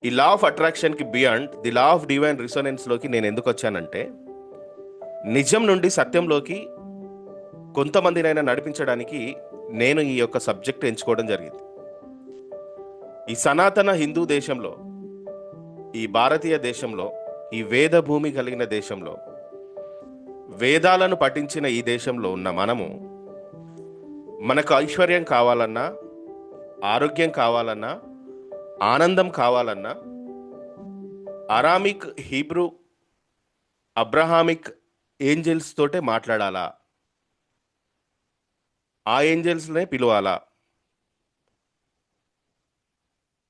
ఈ law of అట్రాక్షన్కి beyond the law of divine రిసోనెన్స్లోకి నేను ఎందుకు వచ్చానంటే, నిజం నుండి సత్యంలోకి కొంతమందినైనా నడిపించడానికి నేను ఈ యొక్క సబ్జెక్ట్ ఎంచుకోవడం జరిగింది. ఈ సనాతన హిందూ దేశంలో, ఈ భారతీయ దేశంలో, ఈ వేద భూమి కలిగిన దేశంలో, వేదాలను పఠించిన ఈ దేశంలో ఉన్న మనము, మనకు ఐశ్వర్యం కావాలన్నా, ఆరోగ్యం కావాలన్నా, ఆనందం కావాలన్నా, అరామిక్, హీబ్రూ, అబ్రహామిక్ ఏంజల్స్ తోటే మాట్లాడాలా, ఆ ఏంజల్స్నే పిలవాలా?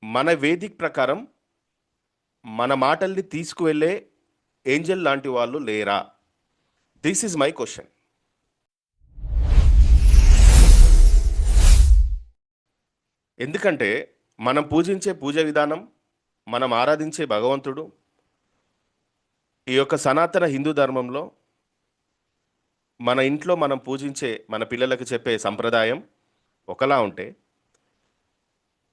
మన వేదిక్ ప్రకారం మన మాటల్ని తీసుకువెళ్ళే ఏంజల్ లాంటి వాళ్ళు లేరా? This is my question. ఎందుకంటే మనం పూజించే పూజ విధానం, మనం ఆరాధించే భగవంతుడు, ఈ యొక్క సనాతన హిందూ ధర్మంలో మన ఇంట్లో మనం పూజించే, మన పిల్లలకు చెప్పే సంప్రదాయం ఒకలా ఉంటే,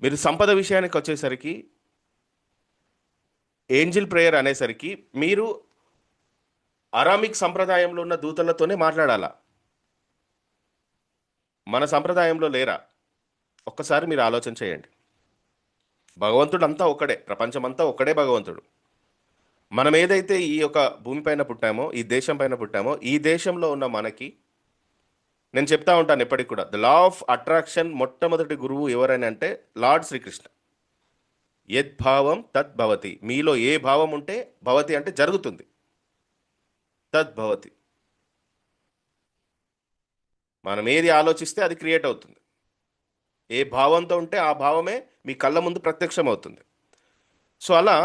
మీరు సంపద విషయానికి వచ్చేసరికి, ఏంజిల్ ప్రేయర్ అనేసరికి మీరు అరామిక్ సంప్రదాయంలో ఉన్న దూతలతోనే మాట్లాడాలా? మన సంప్రదాయంలో లేరా? ఒక్కసారి మీరు ఆలోచన చేయండి. భగవంతుడు అంతా ఒక్కడే, ప్రపంచమంతా ఒక్కడే భగవంతుడు. మనం ఏదైతే ఈ యొక్క భూమిపైన పుట్టామో, ఈ దేశం పైన పుట్టామో, ఈ దేశంలో ఉన్న మనకి, నేను చెప్తా ఉంటాను ఎప్పటికి కూడా, ద లా ఆఫ్ అట్రాక్షన్ మొట్టమొదటి గురువు ఎవరైనా అంటే లార్డ్ శ్రీకృష్ణ. యద్భావం తద్భవతి. మీలో ఏ భావం ఉంటే, భవతి అంటే జరుగుతుంది, తద్భవతి. మనం ఏది ఆలోచిస్తే అది క్రియేట్ అవుతుంది. ఏ భావంతో ఉంటే ఆ భావమే మీ కళ్ళ ముందు ప్రత్యక్షం అవుతుంది. సో అలా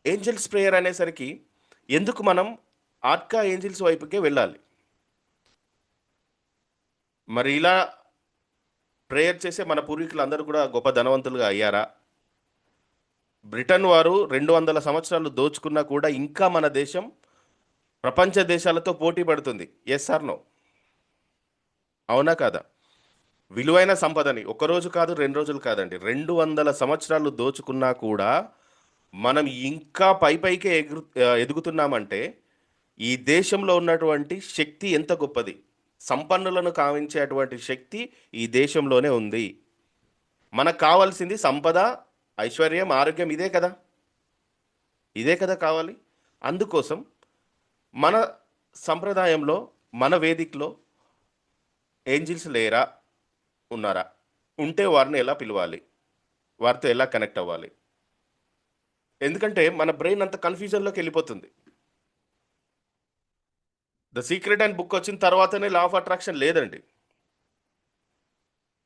ఏంజల్స్ ప్రేయర్ అనేసరికి ఎందుకు మనం ఆర్కా ఏంజల్స్ వైపుకే వెళ్ళాలి? మరి ఇలా ప్రేయర్ చేసే మన పూర్వీకులు అందరూ కూడా గొప్ప ధనవంతులుగా అయ్యారా? బ్రిటన్ వారు 200 సంవత్సరాలు దోచుకున్నా కూడా ఇంకా మన దేశం ప్రపంచ దేశాలతో పోటీ పడుతుంది. Yes or no? అవునా కాదా? విలువైన సంపదని ఒకరోజు కాదు, 2 రోజులు కాదండి, 200 సంవత్సరాలు దోచుకున్నా కూడా మనం ఇంకా పైకే ఎదుగుతున్నామంటే ఈ దేశంలో ఉన్నటువంటి శక్తి ఎంత గొప్పది! సంపన్నులను కావించేటువంటి శక్తి ఈ దేశంలోనే ఉంది. మనకు కావాల్సింది సంపద, ఐశ్వర్యం, ఆరోగ్యం. ఇదే కదా, ఇదే కదా కావాలి. అందుకోసం మన సంప్రదాయంలో, మన వేదికలో ఏంజిల్స్ లేరా? ఉన్నారా? ఉంటే వారిని ఎలా పిలవాలి? వారితో ఎలా కనెక్ట్ అవ్వాలి? ఎందుకంటే మన బ్రెయిన్ అంత కన్ఫ్యూజన్లోకి వెళ్ళిపోతుంది. ద సీక్రెట్ అండ్ బుక్ వచ్చిన తర్వాతనే లా ఆఫ్ అట్రాక్షన్ లేదండి.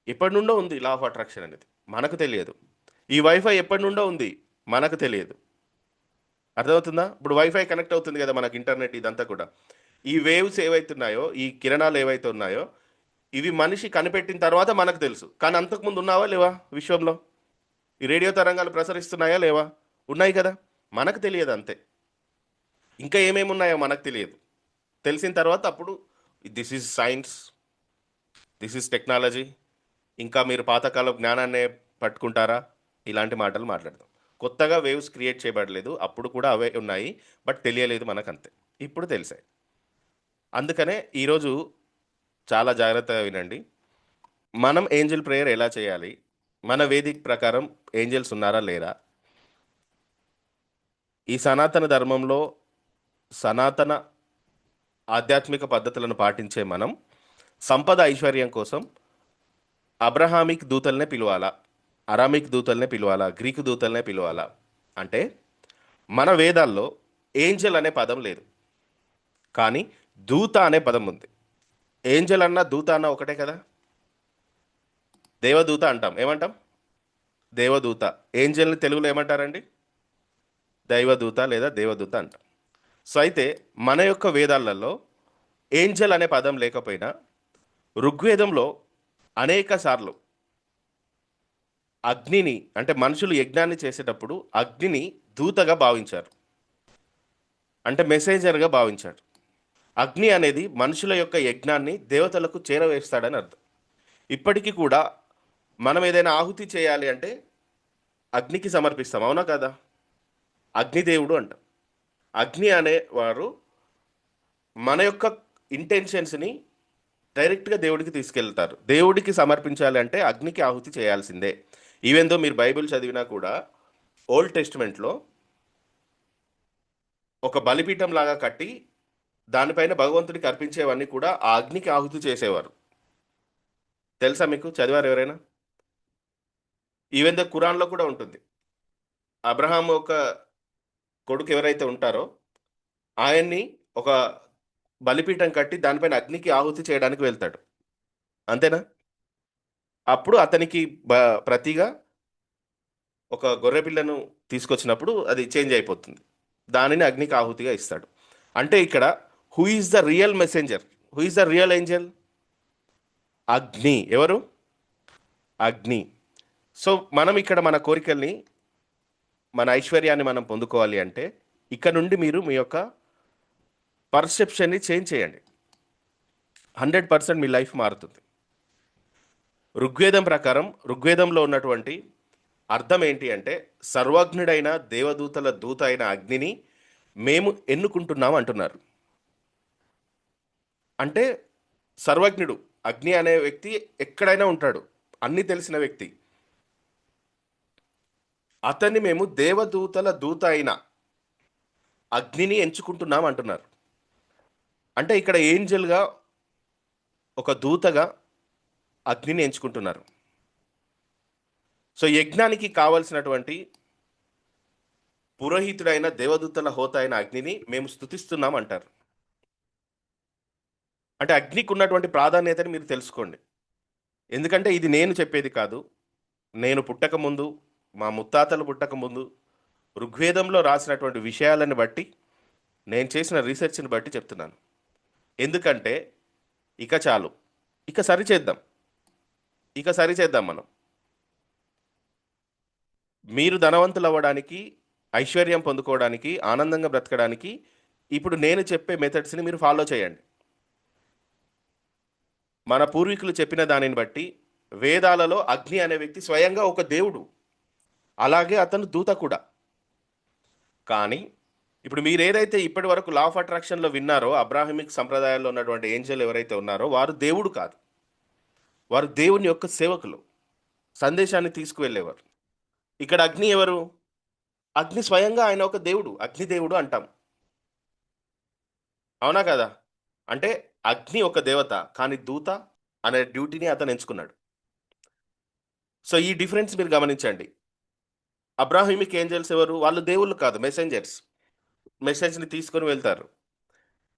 ఎప్పటి నుండో ఉంది లా ఆఫ్ అట్రాక్షన్ అనేది, మనకు తెలియదు. ఈ వైఫై ఎప్పటి నుండో ఉంది, మనకు తెలియదు. అర్థమవుతుందా? ఇప్పుడు వైఫై కనెక్ట్ అవుతుంది కదా మనకి, ఇంటర్నెట్, ఇదంతా కూడా. ఈ వేవ్స్ ఏవైతున్నాయో, ఈ కిరణాలు ఏవైతే ఉన్నాయో, ఇవి మనిషి కనిపెట్టిన తర్వాత మనకు తెలుసు. కానీ అంతకుముందు ఉన్నావా లేవా? విశ్వంలో ఈ రేడియో తరంగాలు ప్రసరిస్తున్నాయా లేవా? ఉన్నాయి కదా, మనకు తెలియదు అంతే. ఇంకా ఏమేమి ఉన్నాయో మనకు తెలియదు. తెలిసిన తర్వాత అప్పుడు this is science, this is technology, ఇంకా మీరు పాతకాల జ్ఞానాన్నే పట్టుకుంటారా? ఇలాంటి మాటలు మాట్లాడదాం. కొత్తగా వేవ్స్ క్రియేట్ చేయబడలేదు, అప్పుడు కూడా అవే ఉన్నాయి, బట్ తెలియలేదు మనకు అంతే. ఇప్పుడు తెలిసాయి. అందుకనే ఈరోజు చాలా జాగ్రత్తగా వినండి. మనం ఏంజల్ ప్రేయర్ ఎలా చేయాలి, మన వేదిక ప్రకారం ఏంజల్స్ ఉన్నారా లేరా? ఈ సనాతన ధర్మంలో, సనాతన ఆధ్యాత్మిక పద్ధతులను పాటించే మనం సంపద, ఐశ్వర్యం కోసం అబ్రహామిక్ దూతల్నే పిలవాలా, అరామిక్ దూతల్నే పిలవాలా, గ్రీకు దూతల్నే పిలవాలా? అంటే మన వేదాల్లో ఏంజల్ అనే పదం లేదు, కానీ దూత అనే పదం ఉంది. ఏంజల్ అన్న, దూత అన్న ఒకటే కదా. దేవదూత అంటాం, ఏమంటాం? దేవదూత. ఏంజల్ని తెలుగులో ఏమంటారండి? దైవదూత లేదా దేవదూత అంటాం. సో అయితే మన యొక్క వేదాలలో ఏంజల్ అనే పదం లేకపోయినా, ఋగ్వేదంలో అనేక సార్లు అగ్నిని, అంటే మనుషులు యజ్ఞాన్ని చేసేటప్పుడు అగ్నిని దూతగా భావించారు, అంటే మెసేంజర్గా భావించారు. అగ్ని అనేది మనుషుల యొక్క యజ్ఞాన్ని దేవతలకు చేరవేస్తాడని అర్థం. ఇప్పటికీ కూడా మనం ఏదైనా ఆహుతి చేయాలి అంటే అగ్నికి సమర్పిస్తాం, అవునా కదా? అగ్నిదేవుడు అంటాం. అగ్ని అనేవారు మన యొక్క ఇంటెన్షన్స్ని డైరెక్ట్గా దేవుడికి తీసుకెళ్తారు. దేవుడికి సమర్పించాలి అంటే అగ్నికి ఆహుతి చేయాల్సిందే. ఈవెన్ దో మీరు బైబిల్ చదివినా కూడా ఓల్డ్ టెస్టిమెంట్లో ఒక బలిపీఠం లాగా కట్టి దానిపైన భగవంతుడికి అర్పించేవన్నీ కూడా ఆ అగ్నికి ఆహుతి చేసేవారు. తెలుసా మీకు? చదివారు ఎవరైనా? ఈవెన్ ద ఖురాన్లో కూడా ఉంటుంది. అబ్రహాం ఒక కొడుకు ఎవరైతే ఉంటారో ఆయన్ని ఒక బలిపీఠం కట్టి దానిపైన అగ్నికి ఆహుతి చేయడానికి వెళ్తాడు. అంతేనా? అప్పుడు అతనికి ప్రతిగా ఒక గొర్రె పిల్లను తీసుకొచ్చినప్పుడు అది చేంజ్ అయిపోతుంది. దానిని అగ్నికి ఆహుతిగా ఇస్తాడు. అంటే ఇక్కడ who is the real messenger? Who is the real Angel? అగ్ని. ఎవరు? అగ్ని. సో మనం ఇక్కడ మన కోరికల్ని, మన ఐశ్వర్యాన్ని మనం పొందుకోవాలి అంటే ఇక్కడ నుండి మీరు మీ యొక్క పర్సెప్షన్ని చేంజ్ చేయండి. 100% మీ లైఫ్ మారుతుంది. ఋగ్వేదం ప్రకారం, ఋగ్వేదంలో ఉన్నటువంటి అర్థం ఏంటి అంటే, సర్వజ్ఞుడైన దేవదూతల దూత అయిన అగ్నిని మేము ఎన్నుకుంటున్నాం అంటున్నారు. అంటే సర్వజ్ఞుడు అగ్ని అనే వ్యక్తి ఎక్కడైనా ఉంటాడు, అన్ని తెలిసిన వ్యక్తి. అతన్ని మేము దేవదూతల దూత అయిన అగ్నిని ఎంచుకుంటున్నాం అంటున్నారు. అంటే ఇక్కడ ఏంజల్గా, ఒక దూతగా అగ్నిని ఎంచుకుంటున్నారు. సో యజ్ఞానికి కావలసినటువంటి పురోహితుడైన దేవదూతల హోత అయిన అగ్నిని మేము స్తుతిస్తున్నాం అంటారు. అంటే అగ్నికి ఉన్నటువంటి ప్రాధాన్యతని మీరు తెలుసుకోండి. ఎందుకంటే ఇది నేను చెప్పేది కాదు. నేను పుట్టక ముందు, మా ముత్తాతలు పుట్టక ముందు ఋగ్వేదంలో రాసినటువంటి విషయాలను బట్టి, నేను చేసిన రీసెర్చ్ని బట్టి చెప్తున్నాను. ఎందుకంటే ఇక చాలు, ఇక సరిచేద్దాం, ఇక సరిచేద్దాం. మనం మీరు ధనవంతులు అవ్వడానికి, ఐశ్వర్యం పొందుకోవడానికి, ఆనందంగా బ్రతకడానికి ఇప్పుడు నేను చెప్పే మెథడ్స్ని మీరు ఫాలో చేయండి. మన పూర్వీకులు చెప్పిన దానిని బట్టి వేదాలలో అగ్ని అనే వ్యక్తి స్వయంగా ఒక దేవుడు, అలాగే అతను దూత కూడా. కానీ ఇప్పుడు మీరు ఏదైతే ఇప్పటి వరకు లా ఆఫ్ అట్రాక్షన్లో విన్నారో, అబ్రాహిమిక్ సంప్రదాయాల్లో ఉన్నటువంటి ఏంజల్ ఎవరైతే ఉన్నారో వారు దేవుడు కాదు, వారు దేవుని యొక్క సేవకులు, సందేశాన్ని తీసుకువెళ్ళేవారు. ఇక్కడ అగ్ని ఎవరు? అగ్ని స్వయంగా ఆయన ఒక దేవుడు, అగ్నిదేవుడు అంటాం. అవునా కదా? అంటే అగ్ని ఒక దేవత, కానీ దూత అనే డ్యూటీని అతను ఎంచుకున్నాడు. సో ఈ డిఫరెన్స్ మీరు గమనించండి. అబ్రాహిమిక్ ఏంజల్స్ ఎవరు? వాళ్ళు దేవుళ్ళు కాదు, మెసెంజర్స్. మెసేజ్ని తీసుకొని వెళ్తారు.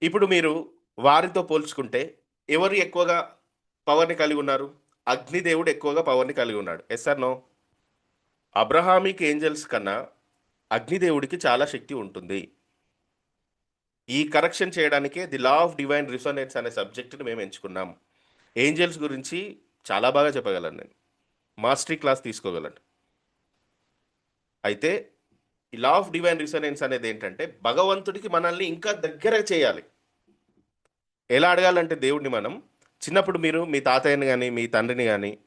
ఇప్పుడు మీరు వారితో పోల్చుకుంటే ఎవరు ఎక్కువగా పవర్ని కలిగి ఉన్నారు? అగ్నిదేవుడు ఎక్కువగా పవర్ని కలిగి ఉన్నాడు. Yes or no? Abrahamic angels కన్నా అగ్నిదేవుడికి చాలా శక్తి ఉంటుంది. ఈ కరెక్షన్ చేయడానికే the law of divine resonance అనే సబ్జెక్టుని మేము ఎంచుకున్నాం. ఏంజల్స్ గురించి చాలా బాగా చెప్పగలను నేను, మాస్టరీ క్లాస్ తీసుకోగలను. అయితే ఈ లా ఆఫ్ డివైన్ రిసోనెన్స్ అనేది ఏంటంటే భగవంతుడికి మనల్ని ఇంకా దగ్గర చేయాలి. ఎలా అడగాలంటే దేవుడిని మనం చిన్నప్పుడు మీరు మీ తాతయ్యని కానీ మీ తండ్రిని కానీ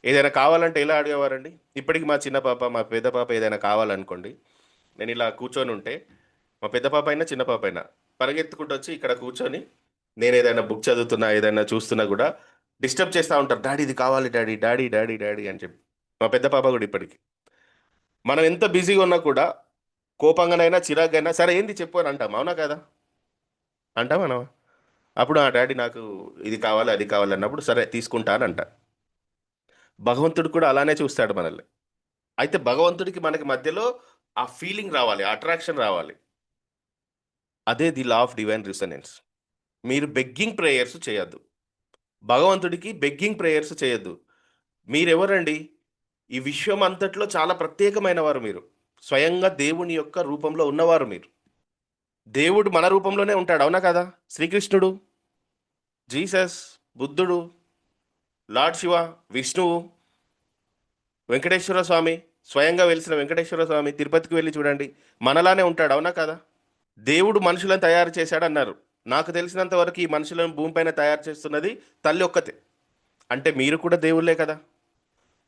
ఏదైనా కావాలంటే ఎలా అడిగేవారండి? ఇప్పటికి మా చిన్న పాప, మా పెద్ద పాప ఏదైనా కావాలనుకోండి, నేను ఇలా కూర్చొని ఉంటే మా పెద్ద పాప అయినా చిన్న పాప అయినా పరిగెత్తుకుంటూ వచ్చి ఇక్కడ కూర్చొని నేను ఏదైనా బుక్ చదువుతున్నా, ఏదైనా చూస్తున్నా కూడా డిస్టర్బ్ చేస్తూ ఉంటారు. డాడీ ఇది కావాలి, డాడీ డాడీ డాడీ డాడీ అని చెప్పి. మా పెద్ద పాప కూడా ఇప్పటికి. మనం ఎంత బిజీగా ఉన్నా కూడా కోపంగానైనా చిరాగ్గానైనా సరే ఏంది చెప్పు అని అంటాం. అవునా కదా? అంటాం మనం. అప్పుడు ఆ డాడీ నాకు ఇది కావాలి అది కావాలి అన్నప్పుడు సరే తీసుకుంటా అని అంట. భగవంతుడు కూడా అలానే చూస్తాడు మనల్ని. అయితే భగవంతుడికి మనకి మధ్యలో ఆ ఫీలింగ్ రావాలి, అట్రాక్షన్ రావాలి. అదే ది లా ఆఫ్ డివైన్ రిసనెన్స్. మీరు బెగ్గింగ్ ప్రేయర్స్ చేయొద్దు, భగవంతుడికి బెగ్గింగ్ ప్రేయర్స్ చేయొద్దు. మీరెవరండి? ఈ విశ్వం అంతట్లో చాలా ప్రత్యేకమైన వారు మీరు. స్వయంగా దేవుని యొక్క రూపంలో ఉన్నవారు మీరు. దేవుడు మన రూపంలోనే ఉంటాడు. అవునా కదా? శ్రీకృష్ణుడు, జీసస్, బుద్ధుడు, లార్డ్ శివ, విష్ణువు, వెంకటేశ్వర స్వామి, స్వయంగా వెలిసిన వెంకటేశ్వర స్వామి తిరుపతికి వెళ్ళి చూడండి, మనలానే ఉంటాడు. అవునా కదా? దేవుడు మనుషులను తయారు చేశాడు అన్నారు. నాకు తెలిసినంత వరకు ఈ మనుషులను భూమిపైన తయారు చేస్తున్నది తల్లి ఒక్కతే. అంటే మీరు కూడా దేవుళ్ళే కదా?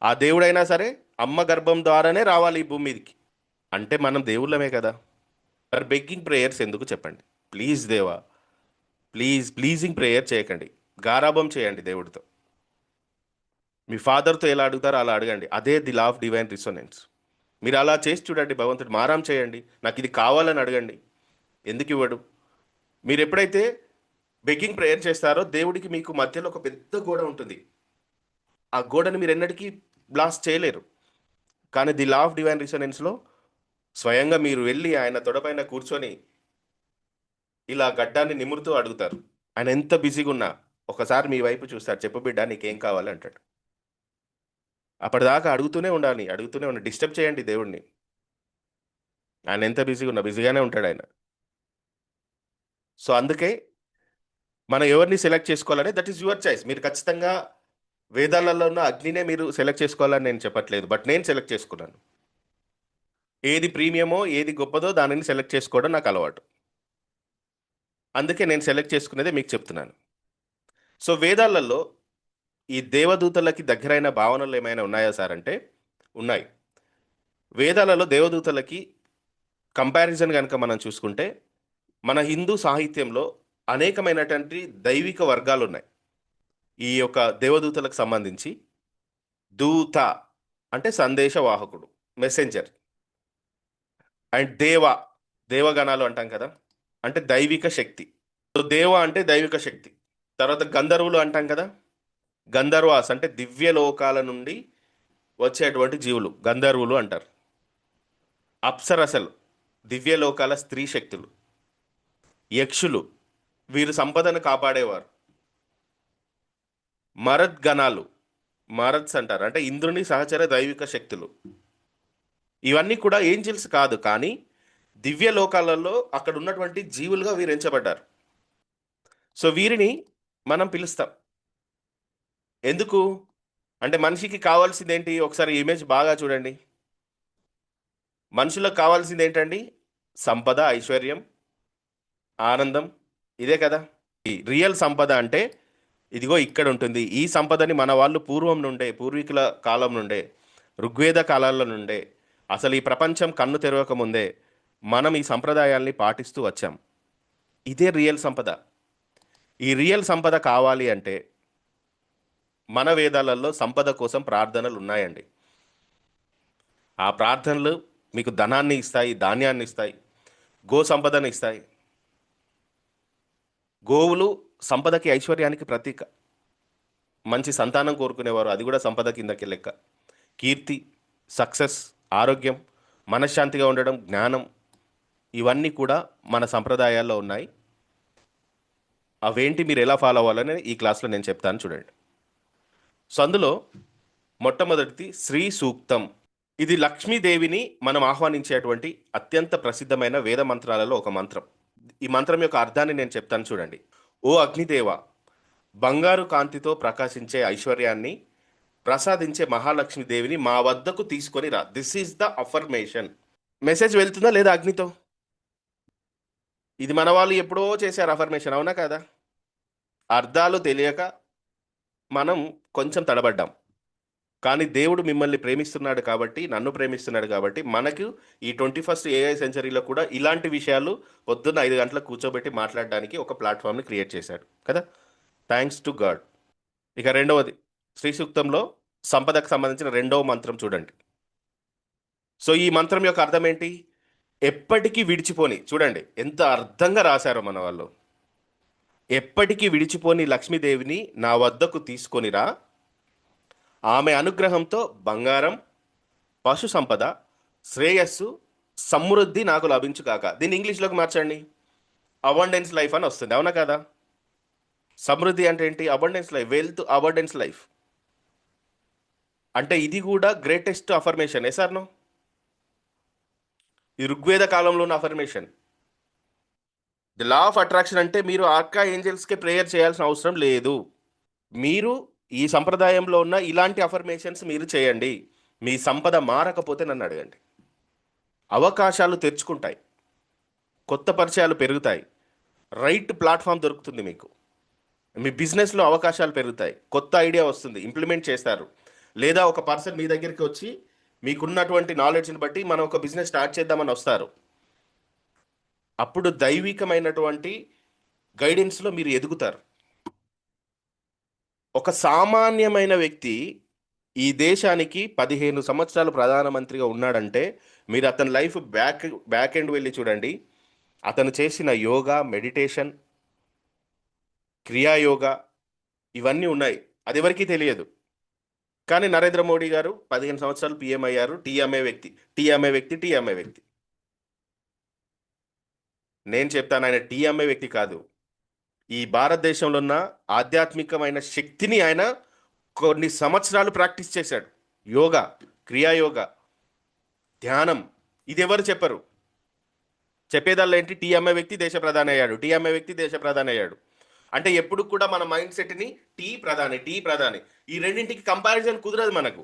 ఆ దేవుడైనా సరే అమ్మ గర్భం ద్వారానే రావాలి ఈ భూమి మీదకి. అంటే మనం దేవుళ్ళమే కదా? మరి బెగ్గింగ్ ప్రేయర్స్ ఎందుకు చెప్పండి? ప్లీజ్ దేవా, ప్లీజింగ్ ప్రేయర్ చేయకండి. గారాబం చేయండి దేవుడితో. మీ ఫాదర్తో ఎలా అడుగుతారో అలా అడగండి. అదే the law of divine resonance. మీరు అలా చేసి చూడండి, భగవంతుడు మారాం చేయండి. నాకు ఇది కావాలని అడగండి. ఎందుకు ఇవ్వడు? మీరు ఎప్పుడైతే బెగ్గింగ్ ప్రేయర్ చేస్తారో దేవుడికి మీకు మధ్యలో ఒక పెద్ద గోడ ఉంటుంది. ఆ గోడని మీరు ఎన్నటికీ బ్లాస్ట్ చేయలేరు. కానీ ది లా ఆఫ్ డివైన్ రిసొనెన్స్లో స్వయంగా మీరు వెళ్ళి ఆయన తొడపైన కూర్చొని ఇలా గడ్డాన్ని నిమురుతూ అడుగుతారు. ఆయన ఎంత బిజీగా ఉన్నా ఒకసారి మీ వైపు చూస్తాడు, చెప్పు బిడ్డ నీకేం కావాలి అంటాడు. అప్పటిదాకా అడుగుతూనే ఉండాలి, డిస్టర్బ్ చేయండి దేవుడిని. ఆయన ఎంత బిజీగా ఉన్నా బిజీగానే ఉంటాడు ఆయన. సో అందుకే మనం ఎవరిని సెలెక్ట్ చేసుకోవాలని, దట్ ఈస్ యువర్ చాయిస్. మీరు ఖచ్చితంగా వేదాలలో ఉన్న అగ్నినే మీరు సెలెక్ట్ చేసుకోవాలని నేను చెప్పట్లేదు, బట్ నేను సెలెక్ట్ చేసుకున్నాను. ఏది ప్రీమియమో ఏది గొప్పదో దానిని సెలెక్ట్ చేసుకోవడం నాకు అలవాటు. అందుకే నేను సెలెక్ట్ చేసుకునేదే మీకు చెప్తున్నాను. సో వేదాలలో ఈ దేవదూతలకి దగ్గరైన భావనలు ఏమైనా ఉన్నాయా సార్ అంటే ఉన్నాయి. వేదాలలో దేవదూతలకి కంపారిజన్ కనుక మనం చూసుకుంటే మన హిందూ సాహిత్యంలో అనేకమైనటువంటి దైవిక వర్గాలు ఉన్నాయి. ఈ యొక్క దేవదూతలకు సంబంధించి దూత అంటే సందేశవాహకుడు, మెసెంజర్. అండ్ దేవగణాలు అంటాం కదా, అంటే దైవిక శక్తి. సో దేవ అంటే దైవిక శక్తి. తర్వాత గంధర్వులు అంటాం కదా, గంధర్వాస్ అంటే దివ్య లోకాల నుండి వచ్చేటువంటి జీవులు గంధర్వులు అంటారు. అప్సరసలు దివ్యలోకాల స్త్రీ శక్తులు. యక్షులు వీరు సంపదను కాపాడేవారు. మరద్గణాలు, మరద్స్ అంటారు, అంటే ఇంద్రుని సహచర దైవిక శక్తులు. ఇవన్నీ కూడా ఏంజిల్స్ కాదు, కానీ దివ్య లోకాలలో అక్కడ ఉన్నటువంటి జీవులుగా వీరు ఎంచబడ్డారు. సో వీరిని మనం పిలుస్తాం. ఎందుకు అంటే మనిషికి కావాల్సింది ఏంటి? ఒకసారి ఇమేజ్ బాగా చూడండి. మనుషులకు కావాల్సింది ఏంటండి? సంపద, ఐశ్వర్యం, ఆనందం, ఇదే కదా. ఈ రియల్ సంపద అంటే ఇదిగో ఇక్కడ ఉంటుంది. ఈ సంపదని మన వాళ్ళు పూర్వం నుండే, పూర్వీకుల కాలం నుండే, ఋగ్వేద కాలాల నుండే, అసలు ఈ ప్రపంచం కన్ను తెరవక ముందే మనం ఈ సంప్రదాయాల్ని పాటిస్తూ వచ్చాం. ఇదే రియల్ సంపద. ఈ రియల్ సంపద కావాలి అంటే మన వేదాలలో సంపద కోసం ప్రార్థనలు ఉన్నాయండి. ఆ ప్రార్థనలు మీకు ధనాన్ని ఇస్తాయి, ధాన్యాన్ని ఇస్తాయి, గో సంపదను ఇస్తాయి. గోవులు సంపదకి, ఐశ్వర్యానికి ప్రతీక. మంచి సంతానం కోరుకునేవారు, అది కూడా సంపద కిందకి లెక్క. కీర్తి, సక్సెస్, ఆరోగ్యం, మనశ్శాంతిగా ఉండడం, జ్ఞానం, ఇవన్నీ కూడా మన సంప్రదాయాల్లో ఉన్నాయి. అవేంటి, మీరు ఎలా ఫాలో అవ్వాలని ఈ క్లాస్లో నేను చెప్తాను చూడండి. సో అందులో మొట్టమొదటిది శ్రీ సూక్తం. ఇది లక్ష్మీదేవిని మనం ఆహ్వానించేటువంటి అత్యంత ప్రసిద్ధమైన వేద మంత్రాలలో ఒక మంత్రం. ఈ మంత్రం యొక్క అర్థాన్ని నేను చెప్తాను చూడండి. ఓ అగ్నిదేవ, బంగారు కాంతితో ప్రకాశించే ఐశ్వర్యాన్ని ప్రసాదించే మహాలక్ష్మీదేవిని మా వద్దకు తీసుకొని రా. This is the affirmation. Message వెళ్తుందా లేదా అగ్నితో? ఇది మన వాళ్ళు ఎప్పుడో చేశారు అఫర్మేషన్, అవునా కదా? అర్థాలు తెలియక మనం కొంచెం తడబడ్డాం. కానీ దేవుడు మిమ్మల్ని ప్రేమిస్తున్నాడు కాబట్టి, నన్ను ప్రేమిస్తున్నాడు కాబట్టి, మనకు ఈ 21st AI సెంచరీలో కూడా ఇలాంటి విషయాలు పొద్దున్న 5 గంటలకు కూర్చోబెట్టి మాట్లాడడానికి ఒక ప్లాట్ఫామ్ని క్రియేట్ చేశాడు కదా. Thanks to God. ఇక రెండవది, శ్రీ సూక్తంలో సంపదకు సంబంధించిన రెండవ మంత్రం చూడండి. సో ఈ మంత్రం యొక్క అర్థం ఏంటి? ఎప్పటికీ విడిచిపోని, చూడండి ఎంత అర్థంగా రాశారో మన వాళ్ళు. ఎప్పటికీ విడిచిపోని లక్ష్మీదేవిని నా వద్దకు తీసుకొనిరా. ఆమె అనుగ్రహంతో బంగారం, పశు సంపద, శ్రేయస్సు, సమృద్ధి నాకు లభించుగాక. దీన్ని ఇంగ్లీష్లోకి మార్చండి, అబండెన్స్ లైఫ్ అని వస్తుంది, అవునా కదా? సమృద్ధి అంటే ఏంటి? Abundance life, wealth, abundance life. అంటే ఇది కూడా గ్రేటెస్ట్ అఫర్మేషన్. ఎసార్నో? ఈ ఋగ్వేద కాలంలో ఉన్న affirmation. The law of attraction అంటే మీరు ఆర్కా ఏంజల్స్కే ప్రేయర్ చేయాల్సిన అవసరం లేదు. మీరు ఈ సంప్రదాయంలో ఉన్న ఇలాంటి అఫర్మేషన్స్ మీరు చేయండి. మీ సంపద మారకపోతే నన్ను అడగండి. అవకాశాలు తెరుచుకుంటాయి, కొత్త పరిచయాలు పెరుగుతాయి, రైట్ ప్లాట్ఫామ్ దొరుకుతుంది మీకు. మీ బిజినెస్లో అవకాశాలు పెరుగుతాయి, కొత్త ఐడియా వస్తుంది, ఇంప్లిమెంట్ చేస్తారు. లేదా ఒక పర్సన్ మీ దగ్గరికి వచ్చి మీకున్నటువంటి నాలెడ్జ్ని బట్టి మనం ఒక బిజినెస్ స్టార్ట్ చేద్దామని వస్తారు. అప్పుడు దైవికమైనటువంటి గైడెన్స్లో మీరు ఎదుగుతారు. ఒక సామాన్యమైన వ్యక్తి ఈ దేశానికి 15 సంవత్సరాలు ప్రధానమంత్రిగా ఉన్నాడంటే మీరు అతని లైఫ్ బ్యాక్ ఎండ్ వెళ్ళి చూడండి. అతను చేసిన యోగా, మెడిటేషన్, క్రియాయోగా ఇవన్నీ ఉన్నాయి. అది ఎవరికీ తెలియదు. కానీ నరేంద్ర మోడీ గారు 15 సంవత్సరాలు పిఎం అయ్యారు. టీ అమ్మే వ్యక్తి, టీ అమ్మే వ్యక్తి, టీ అమ్మే వ్యక్తి. నేను చెప్తాను, ఆయన టీ అమ్మే వ్యక్తి కాదు. ఈ భారతదేశంలో ఉన్న ఆధ్యాత్మికమైన శక్తిని ఆయన కొన్ని సంవత్సరాలు ప్రాక్టీస్ చేశాడు. యోగా, క్రియాయోగా, ధ్యానం. ఇది ఎవరు చెప్పరు. చెప్పేదాల్లో ఏంటి? టీ అమ్మే వ్యక్తి దేశ ప్రధాని అయ్యాడు, టీ అమ్మే వ్యక్తి దేశ ప్రధాని అయ్యాడు. అంటే ఎప్పుడు కూడా మన మైండ్ సెట్ని టీ ప్రధాని, టీ ప్రధాని, ఈ రెండింటికి కంపారిజన్ కుదరదు మనకు.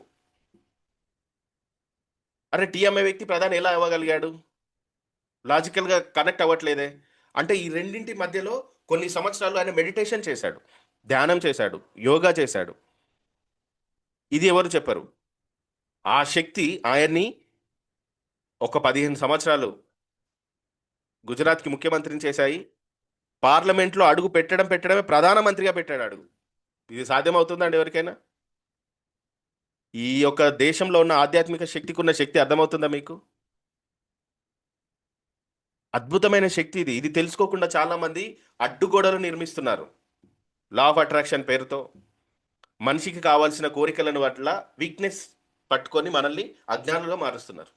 అరే టీ అమ్మే వ్యక్తి ప్రధాని ఎలా అవ్వగలిగాడు? లాజికల్గా కనెక్ట్ అవ్వట్లేదే. అంటే ఈ రెండింటి మధ్యలో కొన్ని సంవత్సరాలు ఆయన మెడిటేషన్ చేశాడు, ధ్యానం చేశాడు, యోగా చేశాడు. ఇది ఎవరు చెప్పరు. ఆ శక్తి ఆయన్ని ఒక 15 సంవత్సరాలు గుజరాత్కి ముఖ్యమంత్రిని చేశాయి. పార్లమెంట్లో అడుగు పెట్టడమే ప్రధానమంత్రిగా పెట్టాడు అడుగు. ఇది సాధ్యమవుతుందండి ఎవరికైనా? ఈ యొక్క దేశంలో ఉన్న ఆధ్యాత్మిక శక్తికి ఉన్న శక్తి అర్థమవుతుందా మీకు? అద్భుతమైన శక్తి ఇది. ఇది తెలుసుకోకుండా చాలామంది అడ్డుగోడలు నిర్మిస్తున్నారు. లా ఆఫ్ అట్రాక్షన్ పేరుతో మనిషికి కావాల్సిన కోరికలను పట్ల వీక్నెస్ పట్టుకొని మనల్ని అజ్ఞానులుగా మారుస్తున్నారు.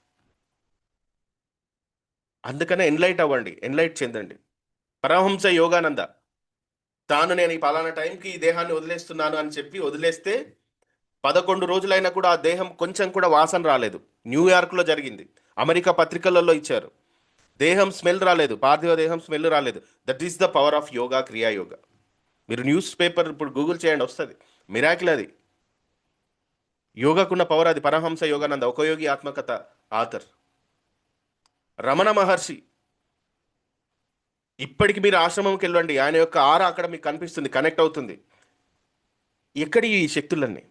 అందుకనే ఎన్లైట్ అవ్వండి, ఎన్లైట్ చెందండి. పరమహంస యోగానంద తాను నేను ఈ పలానా టైంకి ఈ దేహాన్ని వదిలేస్తున్నాను అని చెప్పి వదిలేస్తే 11 రోజులైనా కూడా ఆ దేహం కొంచెం కూడా వాసన రాలేదు. న్యూయార్క్లో జరిగింది. అమెరికా పత్రికలలో ఇచ్చారు. దేహం స్మెల్ రాలేదు, పార్థివ దేహం స్మెల్ రాలేదు. That is the power of yoga, Kriya Yoga. మీరు న్యూస్ పేపర్ ఇప్పుడు గూగుల్ చేయండి, వస్తుంది. మిరాకిల్ అది. యోగాకున్న పవర్ అది. పరమహంస యోగానంద, ఒక యోగి ఆత్మకథ ఆథర్. రమణ మహర్షి, ఇప్పటికి మీరు ఆశ్రమంకి వెళ్ళండి, ఆయన యొక్క ఆరా అక్కడ మీకు కనిపిస్తుంది, కనెక్ట్ అవుతుంది. ఎక్కడి ఈ శక్తులన్నీ?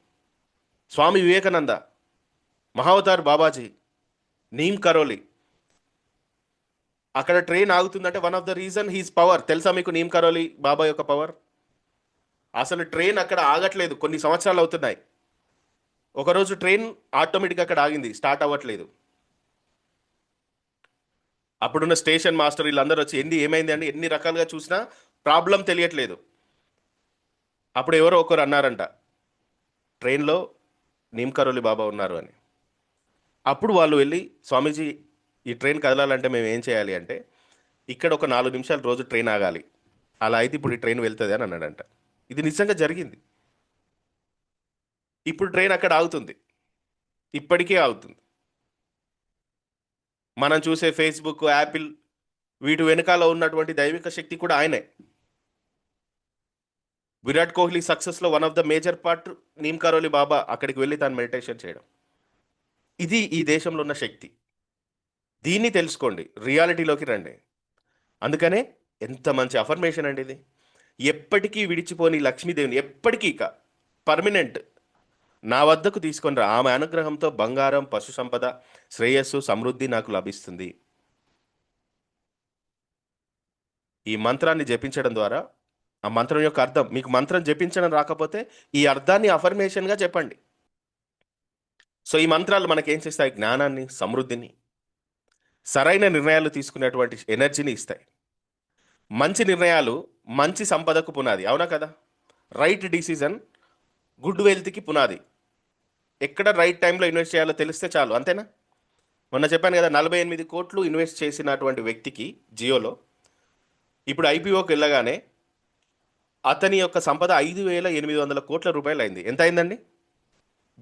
స్వామి వివేకానంద, మహావతార్ బాబాజీ, నీమ్ కరోలి. అక్కడ ట్రైన్ ఆగుతుందంటే one of the reason his power. తెలుసా మీకు నీమ్ కరోలి బాబా యొక్క పవర్? అసలు ట్రైన్ అక్కడ ఆగట్లేదు, కొన్ని సంవత్సరాలు అవుతున్నాయి. ఒకరోజు ట్రైన్ ఆటోమేటిక్గా అక్కడ ఆగింది, స్టార్ట్ అవ్వట్లేదు. అప్పుడున్న స్టేషన్ మాస్టర్ వీళ్ళందరూ వచ్చి ఏమైంది అని ఎన్ని రకాలుగా చూసినా ప్రాబ్లం తెలియట్లేదు. అప్పుడు ఎవరో ఒకరు అన్నారంట, ట్రైన్లో నీమ్ కరోలి బాబా ఉన్నారు అని. అప్పుడు వాళ్ళు వెళ్ళి, స్వామీజీ ఈ ట్రైన్ కదలాలంటే మేము ఏం చేయాలి అంటే, ఇక్కడ ఒక 4 నిమిషాలు రోజు ట్రైన్ ఆగాలి, అలా అయితే ఇప్పుడు ఈ ట్రైన్ వెళ్తుంది అని అన్నాడంట. ఇది నిజంగా జరిగింది. ఇప్పుడు ట్రైన్ అక్కడ ఆగుతుంది, ఇప్పటికే ఆగుతుంది. మనం చూసే ఫేస్బుక్, యాపిల్, వీటి వెనకాల ఉన్నటువంటి దైవిక శక్తి కూడా ఆయనే. విరాట్ కోహ్లీ సక్సెస్లో one of the major part Neem Karoli Baba అక్కడికి వెళ్ళి తాను మెడిటేషన్ చేయడం. ఇది ఈ దేశంలో ఉన్న శక్తి. దీన్ని తెలుసుకోండి, రియాలిటీలోకి రండి. అందుకనే ఎంత మంచి అఫర్మేషన్ అండి ఇది. ఎప్పటికీ విడిచిపోని లక్ష్మీదేవిని ఎప్పటికీ ఇక పర్మనెంట్ నా వద్దకు తీసుకొని రా. ఆమె అనుగ్రహంతో బంగారం, పశు సంపద, శ్రేయస్సు, సమృద్ధి నాకు లభిస్తుంది. ఈ మంత్రాన్ని జపించడం ద్వారా ఆ మంత్రం యొక్క అర్థం, మీకు మంత్రం జపించడం రాకపోతే ఈ అర్థాన్ని అఫర్మేషన్గా చెప్పండి. సో ఈ మంత్రాలు మనకేం చేస్తాయి? జ్ఞానాన్ని, సమృద్ధిని, సరైన నిర్ణయాలు తీసుకునేటువంటి ఎనర్జీని ఇస్తాయి. మంచి నిర్ణయాలు మంచి సంపదకు పునాది, అవునా కదా? రైట్ డిసిజన్ గుడ్ వెల్త్కి పునాది. ఎక్కడ రైట్ టైంలో ఇన్వెస్ట్ చేయాలో తెలిస్తే చాలు, అంతేనా? మొన్న చెప్పాను కదా, 48 కోట్లు ఇన్వెస్ట్ చేసినటువంటి వ్యక్తికి జియోలో ఇప్పుడు ఐపీఓకి వెళ్ళగానే అతని యొక్క సంపద 5,800 కోట్ల రూపాయలు అయింది. ఎంత అయిందండి?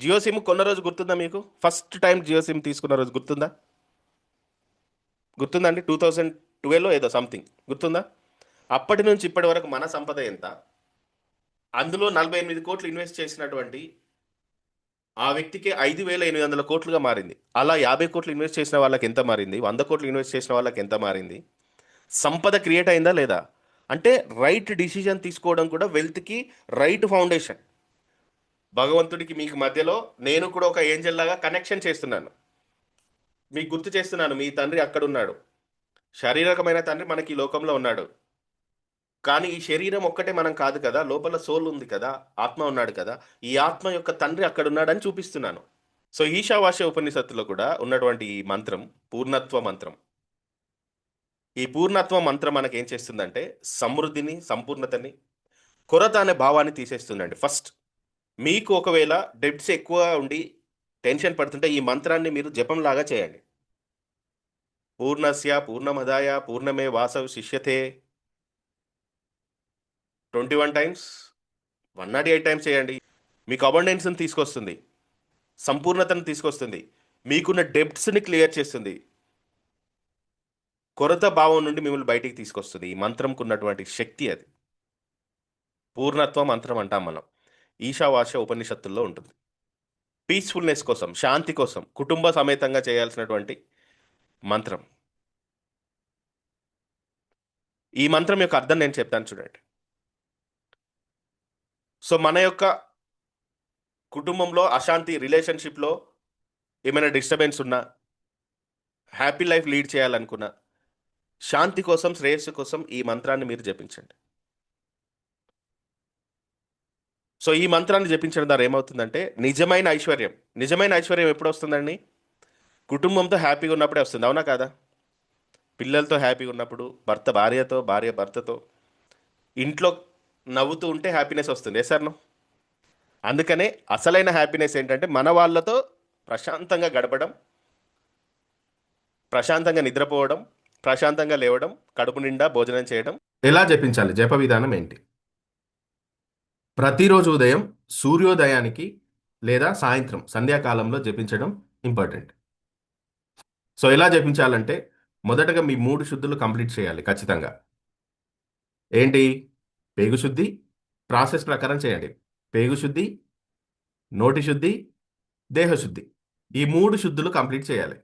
జియో సిమ్ కొన్న రోజు గుర్తుందా మీకు? ఫస్ట్ టైం జియో సిమ్ తీసుకున్న రోజు గుర్తుందా? గుర్తుందండి? 2012 ఏదో సంథింగ్, గుర్తుందా? అప్పటి నుంచి ఇప్పటి వరకు మన సంపద ఎంత? అందులో 48 కోట్లు ఇన్వెస్ట్ చేసినటువంటి ఆ వ్యక్తికి 5,800 కోట్లుగా మారింది. అలా 50 కోట్లు ఇన్వెస్ట్ చేసిన వాళ్ళకి ఎంత మారింది? 100 కోట్లు ఇన్వెస్ట్ చేసిన వాళ్ళకి ఎంత మారింది? సంపద క్రియేట్ అయిందా లేదా? అంటే రైట్ డిసిజన్ తీసుకోవడం కూడా వెల్త్కి రైట్ ఫౌండేషన్. భగవంతుడికి మీకు మధ్యలో నేను కూడా ఒక ఏంజల్ లాగా కనెక్షన్ చేస్తున్నాను. మీకు గుర్తు చేస్తున్నాను, మీ తండ్రి అక్కడున్నాడు, శారీరకమైన తండ్రి మనకి ఈ లోకంలో ఉన్నాడు. కానీ ఈ శరీరం ఒక్కటే మనం కాదు కదా! లోపల సోల్ ఉంది కదా! ఆత్మ ఉన్నాడు కదా! ఈ ఆత్మ యొక్క తండ్రి అక్కడున్నాడని చూపిస్తున్నాను. సో, ఈశావాస్య ఉపనిషత్తులో కూడా ఉన్నటువంటి ఈ మంత్రం పూర్ణత్వ మంత్రం. ఈ పూర్ణత్వ మంత్రం మనకేం చేస్తుందంటే సమృద్ధిని, సంపూర్ణతని, కొరత అనే భావాన్ని తీసేస్తుందండి ఫస్ట్. మీకు ఒకవేళ డెబ్ట్స్ ఎక్కువ ఉండి టెన్షన్ పడుతుంటే ఈ మంత్రాన్ని మీరు జపంలాగా చేయండి. పూర్ణస్య పూర్ణమదాయ పూర్ణమే వాసవ్ శిష్యతే 21 టైమ్స్, 108 టైమ్స్ చేయండి. మీకు అబండెన్స్‌ని తీసుకొస్తుంది. సంపూర్ణతను తీసుకొస్తుంది. మీకున్న డెబ్ట్స్‌ని క్లియర్ చేస్తుంది. కొరత భావం నుండి మిమ్మల్ని బయటికి తీసుకొస్తుంది. ఈ మంత్రంకున్నటువంటి శక్తి అది. పూర్ణత్వ మంత్రం అంటాం మనం. ఈశావాస్య ఉపనిషత్తుల్లో ఉంటుంది. పీస్‌ఫుల్‌నెస్ కోసం, శాంతి కోసం, కుటుంబ సమేతంగా చేయాల్సినటువంటి మంత్రం. ఈ మంత్రం యొక్క అర్థం నేను చెప్తాను చూడండి. సో, మన యొక్క కుటుంబంలో అశాంతి, రిలేషన్‌షిప్‌లో ఏమైనా డిస్టర్బెన్స్ ఉన్నా, హ్యాపీ లైఫ్ లీడ్ చేయాలనుకున్నా, శాంతి కోసం, శ్రేయస్సు కోసం ఈ మంత్రాన్ని మీరు జపించండి. సో, ఈ మంత్రాన్ని జపించడం ద్వారా ఏమవుతుందంటే నిజమైన ఐశ్వర్యం ఎప్పుడొస్తుందండి? కుటుంబంతో హ్యాపీగా ఉన్నప్పుడే వస్తుంది. అవునా కాదా? పిల్లలతో హ్యాపీగా ఉన్నప్పుడు, భర్త భార్యతో, భార్య భర్తతో, ఇంట్లో నవ్వుతూ ఉంటే హ్యాపీనెస్ వస్తుంది. Yes or no? అందుకనే అసలైన హ్యాపీనెస్ ఏంటంటే మన వాళ్ళతో ప్రశాంతంగా గడపడం, ప్రశాంతంగా నిద్రపోవడం, ప్రశాంతంగా లేవడం, కడుపు నిండా భోజనం చేయడం. ఎలా జపించాలి? జప విధానం ఏంటి? ప్రతిరోజు ఉదయం సూర్యోదయానికి లేదా సాయంత్రం సంధ్యాకాలంలో జపించడం ఇంపార్టెంట్. సో, ఎలా జపించాలంటే మొదటగా మీ 3 శుద్ధులు కంప్లీట్ చేయాలి ఖచ్చితంగా. ఏంటి? పేగు శుద్ధి, ప్రాసెస్ ప్రకారం చేయండి. పేగు శుద్ధి, నోటి శుద్ధి, దేహశుద్ధి. ఈ 3 శుద్ధులు కంప్లీట్ చేయాలి.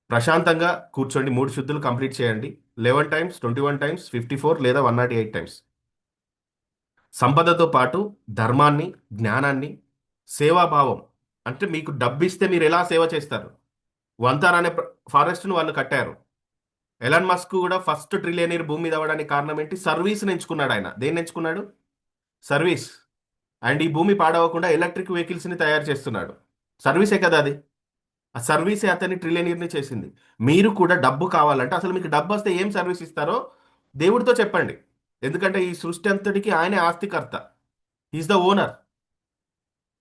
ప్రశాంతంగా కూర్చోండి. 3 శుద్ధులు కంప్లీట్ చేయండి. 11 టైమ్స్, 21 టైమ్స్, 54 లేదా 108 టైమ్స్. సంపదతో పాటు ధర్మాన్ని, జ్ఞానాన్ని, సేవాభావం, అంటే మీకు డబ్బిస్తే మీరు ఎలా సేవ చేస్తారు? వంతార్ అనే ఫారెస్ట్‌ని వాళ్ళు కట్టారు. ఎలాన్ మస్క్ కూడా ఫస్ట్ ట్రిలియనీర్ భూమి మీద అవ్వడానికి కారణం ఏంటి? సర్వీస్‌ని ఎంచుకున్నాడు ఆయన. దేన్ని ఎంచుకున్నాడు? సర్వీస్. అండ్ ఈ భూమి పాడవకుండా ఎలక్ట్రిక్ వెహికల్స్‌ని తయారు చేస్తున్నాడు. సర్వీసే కదా అది. ఆ సర్వీసే అతన్ని ట్రిలియనీర్‌ని చేసింది. మీరు కూడా డబ్బు కావాలంటే అసలు మీకు డబ్బొస్తే ఏం సర్వీస్ ఇస్తారో దేవుడితో చెప్పండి. ఎందుకంటే ఈ సృష్టి అంతటికి ఆయనే ఆస్తికర్త. He is the owner.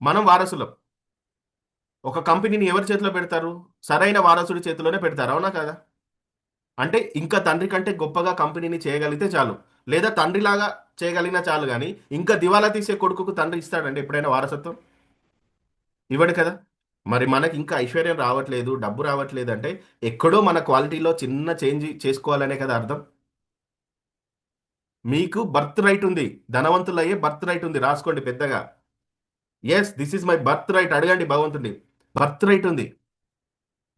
మనం వారసులం. ఒక కంపెనీని ఎవరి చేతిలో పెడతారు? సరైన వారసుడి చేతిలోనే పెడతారు. అవునా కాదా? అంటే ఇంకా తండ్రి కంటే గొప్పగా కంపెనీని చేయగలిగితే చాలు. లేదా తండ్రిలాగా చేయగలిగినా చాలు గానీ, ఇంకా దివాలా తీసే కొడుకుకు తండ్రి ఇస్తాడండి ఎప్పుడైనా వారసత్వం? ఇవ్వడు కదా! మరి మనకి ఇంకా ఐశ్వర్యం రావట్లేదు, డబ్బు రావట్లేదంటే ఎక్కడో మన క్వాలిటీలో చిన్న చేంజ్ చేసుకోవాలనే కదా అర్థం. మీకు బర్త్ రైట్ ఉంది. ధనవంతులయ్యే బర్త్ రైట్ ఉంది. రాసుకోండి పెద్దగా. Yes, this is my birth right అడగండి భగవంతుడిని. బర్త్ రైట్ ఉంది.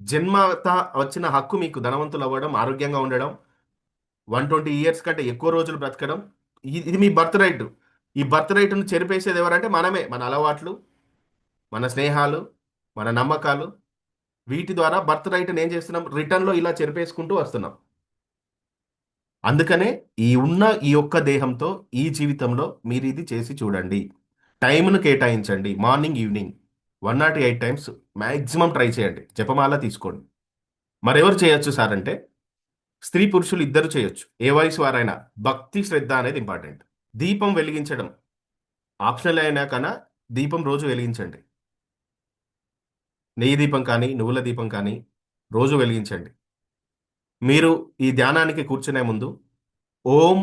జన్మత వచ్చిన హక్కు మీకు ధనవంతులవ్వడం, ఆరోగ్యంగా ఉండడం, 120 ఇయర్స్ కంటే ఎక్కువ రోజులు బ్రతకడం. ఇది మీ బర్త్ రైట్. ఈ బర్త్ రైట్‌ని చెరిపేసేది ఎవరంటే మనమే. మన అలవాట్లు, మన స్నేహాలు, మన నమ్మకాలు, వీటి ద్వారా బర్త్ రైట్‌ని ఏం చేస్తున్నాం? రిటర్న్‌లో ఇలా చెరిపేసుకుంటూ వస్తున్నాం. అందుకనే ఈ ఒక్క దేహంతో ఈ జీవితంలో మీరిది చేసి చూడండి. టైమ్‌ను కేటాయించండి. Morning, evening 108 times maximum try చేయండి. జపమాల తీసుకోండి. మరెవరు చేయొచ్చు సార్ అంటే, స్త్రీ, పురుషులు ఇద్దరు చేయొచ్చు. ఏ వయసు వారైనా. భక్తి, శ్రద్ధ అనేది ఇంపార్టెంట్. దీపం వెలిగించడం ఆప్షనల్ అయినా కన్నా దీపం రోజు వెలిగించండి. నెయ్యి దీపం కానీ, నువ్వుల దీపం కానీ రోజు వెలిగించండి. మీరు ఈ ధ్యానానికి కూర్చునే ముందు ఓం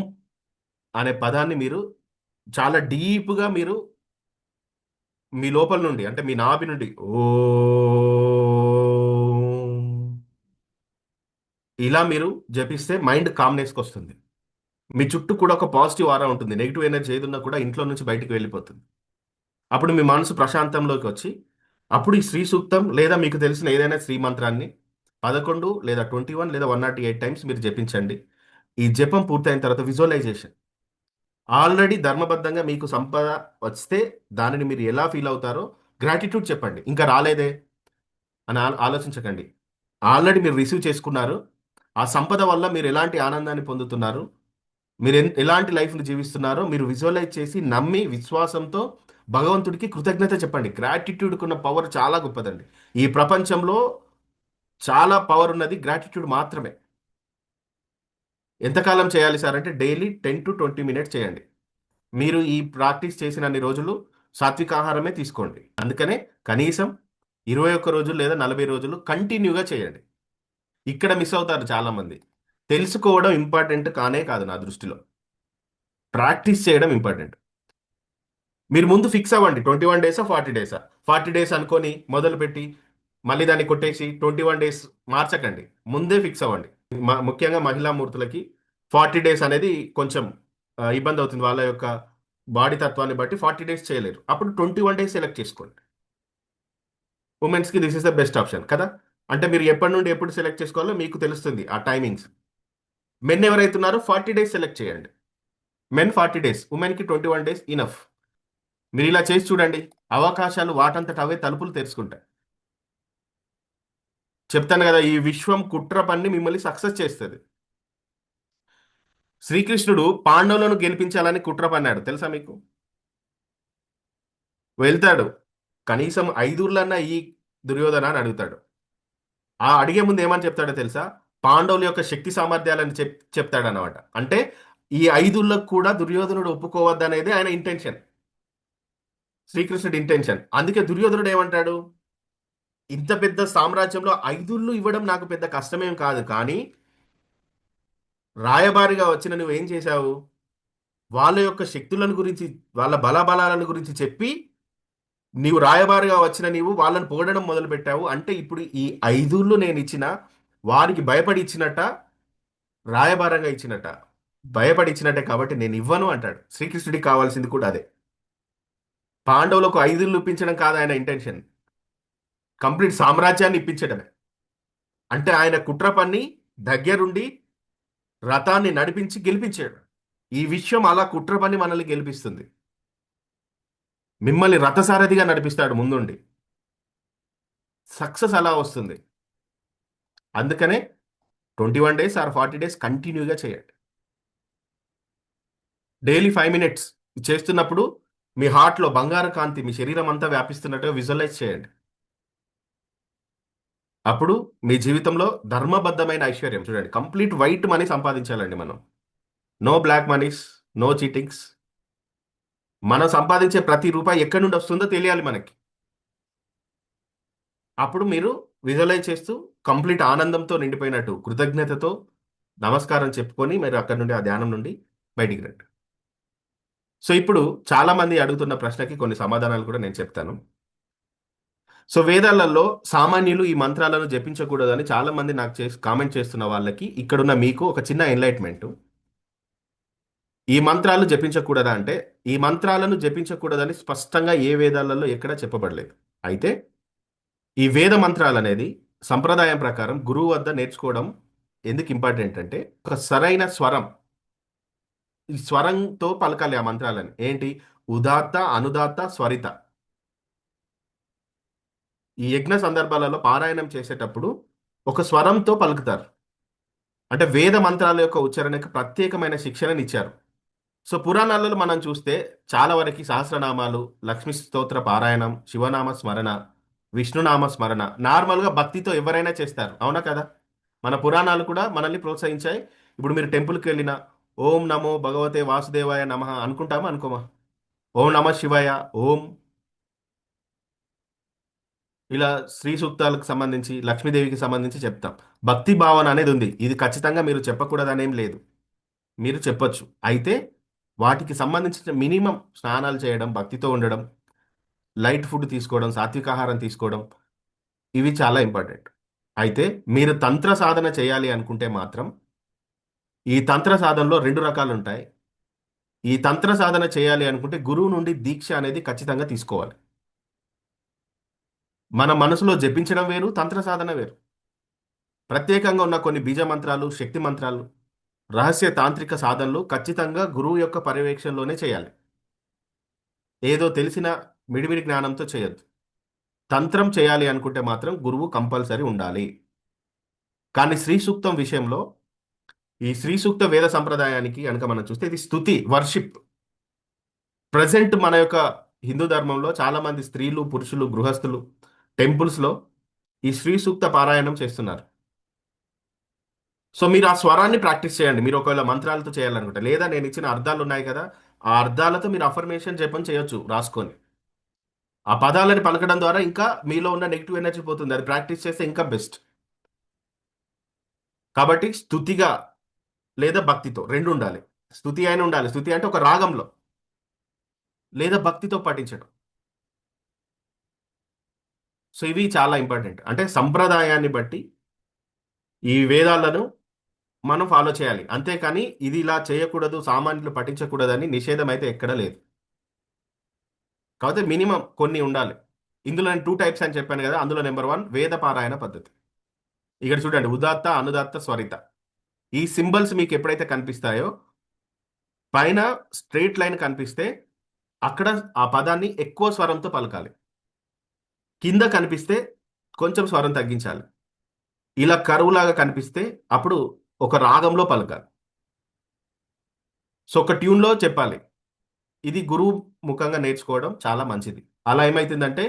అనే పదాన్ని మీరు చాలా డీప్‌గా మీరు మీ లోపల నుండి అంటే మీ నాభి నుండి ఓం ఇలా మీరు జపిస్తే మైండ్ కామ్‌నెస్‌కొస్తుంది. మీ చుట్టూ కూడా ఒక పాజిటివ్ ఆరా ఉంటుంది. నెగెటివ్ ఎనర్జీ ఏదున్నా కూడా ఇంట్లో నుంచి బయటికి వెళ్ళిపోతుంది. అప్పుడు మీ మనసు ప్రశాంతంలోకి వచ్చి, అప్పుడు ఈ శ్రీ సూక్తం లేదా మీకు తెలిసిన ఏదైనా శ్రీ మంత్రాన్ని 11 లేదా 21 లేదా 108 టైమ్స్ మీరు జపించండి. ఈ జపం పూర్తయిన తర్వాత విజువలైజేషన్. ఆల్రెడీ ధర్మబద్ధంగా మీకు సంపద వస్తే దానిని మీరు ఎలా ఫీల్ అవుతారో గ్రాటిట్యూడ్ చెప్పండి. ఇంకా రాలేదే అని ఆలోచించకండి. ఆల్రెడీ మీరు రిసీవ్ చేసుకున్నారు. ఆ సంపద వల్ల మీరు ఎలాంటి ఆనందాన్ని పొందుతున్నారు, మీరు ఎలాంటి లైఫ్ని జీవిస్తున్నారో మీరు విజువలైజ్ చేసి నమ్మి విశ్వాసంతో భగవంతుడికి కృతజ్ఞత చెప్పండి. గ్రాటిట్యూడ్కి ఉన్న పవర్ చాలా గొప్పదండి. ఈ ప్రపంచంలో చాలా పవర్ ఉన్నది గ్రాటిట్యూడ్ మాత్రమే. ఎంతకాలం చేయాలి సార్ అంటే డైలీ 10 to 20 minutes చేయండి. మీరు ఈ ప్రాక్టీస్ చేసినన్ని రోజులు సాత్విక ఆహారమే తీసుకోండి. అందుకనే కనీసం 21 రోజులు లేదా 40 రోజులు కంటిన్యూగా చేయండి. ఇక్కడ మిస్ అవుతారు చాలామంది. తెలుసుకోవడం ఇంపార్టెంట్ కానే కాదు నా దృష్టిలో. ప్రాక్టీస్ చేయడం ఇంపార్టెంట్. మీరు ముందు ఫిక్స్ అవ్వండి. 21 డేసా 40 డేసా. 40 డేస్ అనుకొని మొదలుపెట్టి మళ్ళీ దాన్ని కొట్టేసి 21 డేస్ మార్చకండి. ముందే ఫిక్స్ అవ్వండి. ముఖ్యంగా మహిళా మూర్తులకి 40 డేస్ అనేది కొంచెం ఇబ్బంది అవుతుంది. వాళ్ళ యొక్క బాడీ తత్వాన్ని బట్టి 40 డేస్ చేయలేరు. అప్పుడు 21 డేస్ సెలెక్ట్ చేసుకోండి. ఉమెన్స్కి this is the best option కదా. అంటే మీరు ఎప్పటి నుండి ఎప్పుడు సెలెక్ట్ చేసుకోవాలో మీకు తెలుస్తుంది ఆ టైమింగ్స్. మెన్ ఎవరైతున్నారో 40 డేస్ సెలెక్ట్ చేయండి. మెన్ 40 డేస్, ఉమెన్కి 21 డేస్ ఇనఫ్. మీరు ఇలా చేసి చూడండి. అవకాశాలు వాటంతట అవే తలుపులు తెరుచుకుంటాయి. చెప్తాను కదా, ఈ విశ్వం కుట్ర పన్ని మిమ్మల్ని సక్సెస్ చేస్తుంది. శ్రీకృష్ణుడు పాండవులను గెలిపించాలని కుట్ర పన్నాడు తెలుసా మీకు. వెళ్తాడు, కనీసం 5 ఈ దుర్యోధన అని అడుగుతాడు. ఆ అడిగే ముందు ఏమని చెప్తాడో తెలుసా, పాండవుల యొక్క శక్తి సామర్థ్యాలని చెప్తాడనమాట. అంటే ఈ 5 కూడా దుర్యోధనుడు ఒప్పుకోవద్దనేది ఆయన ఇంటెన్షన్, శ్రీకృష్ణుడి ఇంటెన్షన్. అందుకే దుర్యోధనుడు ఏమంటాడు, ఇంత పెద్ద సామ్రాజ్యంలో 5 ఇవ్వడం నాకు పెద్ద కష్టమేం కాదు, కానీ రాయబారిగా వచ్చిన నువ్వు ఏం చేశావు, వాళ్ళ యొక్క శక్తులను గురించి వాళ్ళ బలాబలాలను గురించి చెప్పి నీవు రాయబారిగా వచ్చిన నీవు వాళ్ళని పొగడడం మొదలు పెట్టావు. అంటే ఇప్పుడు ఈ 5 నేను ఇచ్చిన వారికి భయపడి ఇచ్చినట్ట, రాయబారంగా ఇచ్చినట్ట. భయపడి ఇచ్చినట్టే కాబట్టి నేను ఇవ్వను అంటాడు. శ్రీకృష్ణుడికి కావాల్సింది కూడా అదే. పాండవులకు 5 ఇప్పించడం కాదు ఆయన ఇంటెన్షన్, కంప్లీట్ సామ్రాజ్యాన్ని ఇప్పించడమే. అంటే ఆయన కుట్ర పన్ని దగ్గరుండి రథాన్ని నడిపించి గెలిపించాడు. ఈ విషయం అలా కుట్ర పన్ని మనల్ని గెలిపిస్తుంది. మిమ్మల్ని రథసారథిగా నడిపిస్తాడు ముందుండి. సక్సెస్ అలా వస్తుంది. అందుకనే 21 డేస్ ఆర్ 40 డేస్ కంటిన్యూగా చేయండి. డైలీ 5 minutes చేస్తున్నప్పుడు మీ హార్ట్లో బంగారు కాంతి మీ శరీరం అంతా వ్యాపిస్తున్నట్టుగా విజువలైజ్ చేయండి. అప్పుడు మీ జీవితంలో ధర్మబద్ధమైన ఐశ్వర్యం చూడండి. కంప్లీట్ వైట్ మనీ సంపాదించాలండి మనం. No black moneys, no cheatings. మనం సంపాదించే ప్రతి రూపాయి ఎక్కడి నుండి వస్తుందో తెలియాలి మనకి. అప్పుడు మీరు విజువలైజ్ చేస్తూ కంప్లీట్ ఆనందంతో నిండిపోయినట్టు కృతజ్ఞతతో నమస్కారం చెప్పుకొని మీరు అక్కడి నుండి ఆ ధ్యానం నుండి బయటికి రండి. సో ఇప్పుడు చాలా మంది అడుగుతున్న ప్రశ్నకి కొన్ని సమాధానాలు కూడా నేను చెప్తాను. సో వేదాలలో సామాన్యులు ఈ మంత్రాలను జపించకూడదని చాలా మంది నాకు కామెంట్ చేస్తున్న వాళ్ళకి ఇక్కడున్న మీకు ఒక చిన్న ఎన్లైట్మెంట్. ఈ మంత్రాలు జపించకూడదా అంటే, ఈ మంత్రాలను జపించకూడదని స్పష్టంగా ఏ వేదాలలో ఎక్కడా చెప్పబడలేదు. అయితే ఈ వేద మంత్రాలు అనేది సంప్రదాయం ప్రకారం గురువు వద్ద నేర్చుకోవడం ఎందుకు ఇంపార్టెంట్ అంటే, ఒక సరైన స్వరం, ఈ స్వరంతో పలకాలి ఆ మంత్రాలని. ఏంటి, ఉదాత్త, అనుదాత్త, స్వరిత. ఈ యజ్ఞ సందర్భాలలో పారాయణం చేసేటప్పుడు ఒక స్వరంతో పలుకుతారు. అంటే వేద మంత్రాల యొక్క ఉచ్చారణకు ప్రత్యేకమైన శిక్షణని ఇచ్చారు. సో పురాణాలలో మనం చూస్తే చాలా వరకు సహస్రనామాలు, లక్ష్మీ స్తోత్ర పారాయణం, శివనామ స్మరణ, విష్ణునామ స్మరణ నార్మల్గా భక్తితో ఎవరైనా చేస్తారు, అవునా కదా. మన పురాణాలు కూడా మనల్ని ప్రోత్సహించాయి. ఇప్పుడు మీరు టెంపుల్కి వెళ్ళిన ఓం నమో భగవతే వాసుదేవాయ నమః అనుకుంటామా అనుకోమా, ఓం నమ శివాయ, ఓం, ఇలా శ్రీ సూక్తాలకు సంబంధించి లక్ష్మీదేవికి సంబంధించి చెప్తాం. భక్తి భావన అనేది ఉంది. ఇది ఖచ్చితంగా మీరు చెప్పకూడదనేం లేదు, మీరు చెప్పొచ్చు. అయితే వాటికి సంబంధించిన మినిమం స్నానాలు చేయడం, భక్తితో ఉండడం, లైట్ ఫుడ్ తీసుకోవడం, సాత్వికాహారం తీసుకోవడం, ఇవి చాలా ఇంపార్టెంట్. అయితే మీరు తంత్ర సాధన చేయాలి అనుకుంటే మాత్రం ఈ తంత్ర సాధనలో 2 రకాలు ఉంటాయి. ఈ తంత్ర సాధన చేయాలి అనుకుంటే గురువు నుండి దీక్ష అనేది ఖచ్చితంగా తీసుకోవాలి. మన మనసులో జపించడం వేరు, తంత్ర సాధన వేరు. ప్రత్యేకంగా ఉన్న కొన్ని బీజ మంత్రాలు, శక్తి మంత్రాలు, రహస్య తాంత్రిక సాధనలు ఖచ్చితంగా గురువు యొక్క పర్యవేక్షణలోనే చేయాలి. ఏదో తెలిసిన మిడిమిడి జ్ఞానంతో చేయొద్దు. తంత్రం చేయాలి అనుకుంటే మాత్రం గురువు కంపల్సరీ ఉండాలి. కానీ శ్రీ సూక్తం విషయంలో ఈ శ్రీ సూక్త వేద సంప్రదాయానికి కనుక మనం చూస్తే ఇది స్తుతి వర్షిప్. ప్రజెంట్ మన యొక్క హిందూ ధర్మంలో చాలా మంది స్త్రీలు పురుషులు గృహస్థులు టెంపుల్స్లో ఈ శ్రీ సూక్త పారాయణం చేస్తున్నారు. సో మీరు ఆ స్వరాన్ని ప్రాక్టీస్ చేయండి. మీరు ఒకవేళ మంత్రాలతో చేయాలనుకుంటే, లేదా నేను ఇచ్చిన అర్థాలు ఉన్నాయి కదా, ఆ అర్థాలతో మీరు అఫర్మేషన్ జపం చేయొచ్చు రాసుకొని. ఆ పదాలని పలకడం ద్వారా ఇంకా మీలో ఉన్న నెగిటివ్ ఎనర్జీ పోతుంది. అది ప్రాక్టీస్ చేస్తే ఇంకా బెస్ట్. కాబట్టి స్తుతిగా లేదా భక్తితో రెండు ఉండాలి. స్తుతి అయిన ఉండాలి. స్తుతి అంటే ఒక రాగంలో లేదా భక్తితో పఠించడం. సో ఇవి చాలా ఇంపార్టెంట్. అంటే సంప్రదాయాన్ని బట్టి ఈ వేదాలను మనం ఫాలో చేయాలి. అంతేకాని ఇది ఇలా చేయకూడదు, సామాన్యులు పఠించకూడదని నిషేధం అయితే ఎక్కడ లేదు. కాకపోతే మినిమం కొన్ని ఉండాలి. ఇందులో నేను 2 టైప్స్ అని చెప్పాను కదా. అందులో నెంబర్ 1 వేద పారాయణ పద్ధతి. ఇక్కడ చూడండి, ఉదాత్త అనుదాత్త స్వరిత. ఈ సింబల్స్ మీకు ఎప్పుడైతే కనిపిస్తాయో పైన స్ట్రైట్ లైన్ కనిపిస్తే అక్కడ ఆ పదాన్ని ఎక్కువ స్వరంతో పలకాలి. కింద కనిపిస్తే కొంచెం స్వరం తగ్గించాలి. ఇలా కరువులాగా కనిపిస్తే అప్పుడు ఒక రాగంలో పలకాలి. సో ఒక ట్యూన్లో చెప్పాలి. ఇది గురువు ముఖంగా నేర్చుకోవడం చాలా మంచిది. అలా ఏమైతుందంటే